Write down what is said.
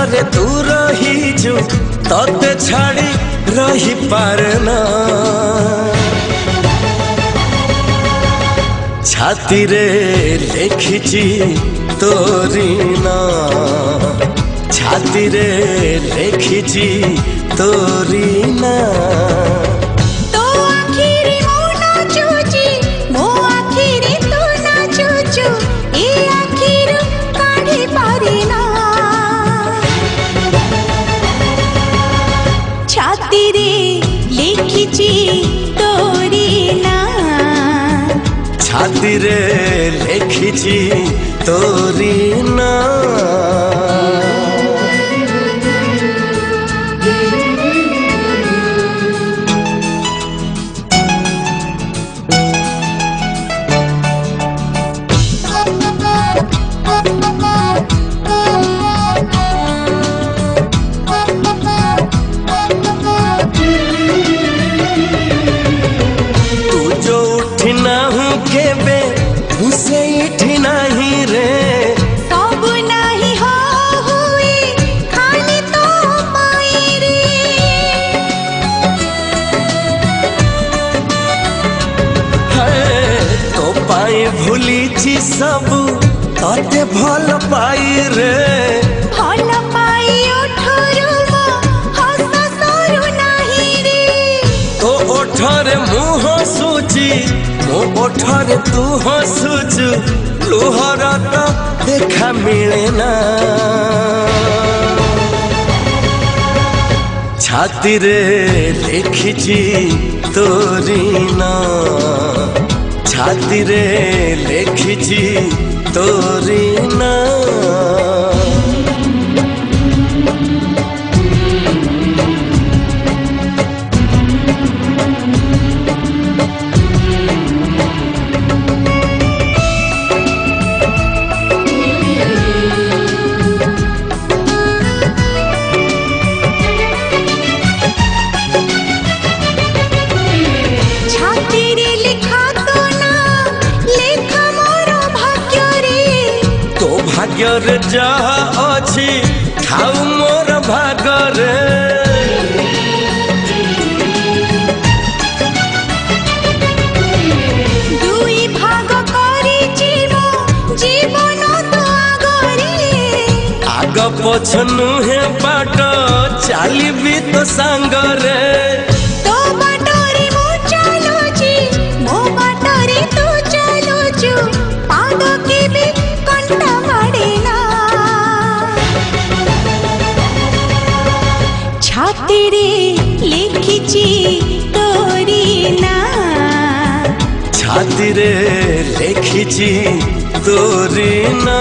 घरे तू रहीजु तते छाड़ी रही पारना छाती रे लिखिची तोरी ना छाती रे लिखिची तोरी ना छाती रे लिखिची तोरी ना छाती रे लिखिची तोरी ना नहीं रे सब नहीं हो हुई खाली तो पाई रे तो पाई भूली सब तते भल पाई रे भल पाई ओठरू हस सरू नहीं रे तो ओठरे मुँह सूची मो ओठरे तू हसुचु लुहर तो देखा मिले ना छाती रे लिखिची तोरी ना छाती रे लिखिची तोरी ना भाग्य जहा अच्छी ठाऊ मोर भागरे दुई भाग करी जीवन तो आगरे आग पछ नुहे बाट चाली भी तो सांगरे तो बाटरे मो चलुची मो बाटरे तू चलुचु पाद के भी कंटा छाती रे लिखिची तोरी ना छाती रे लिखिची तोरी ना।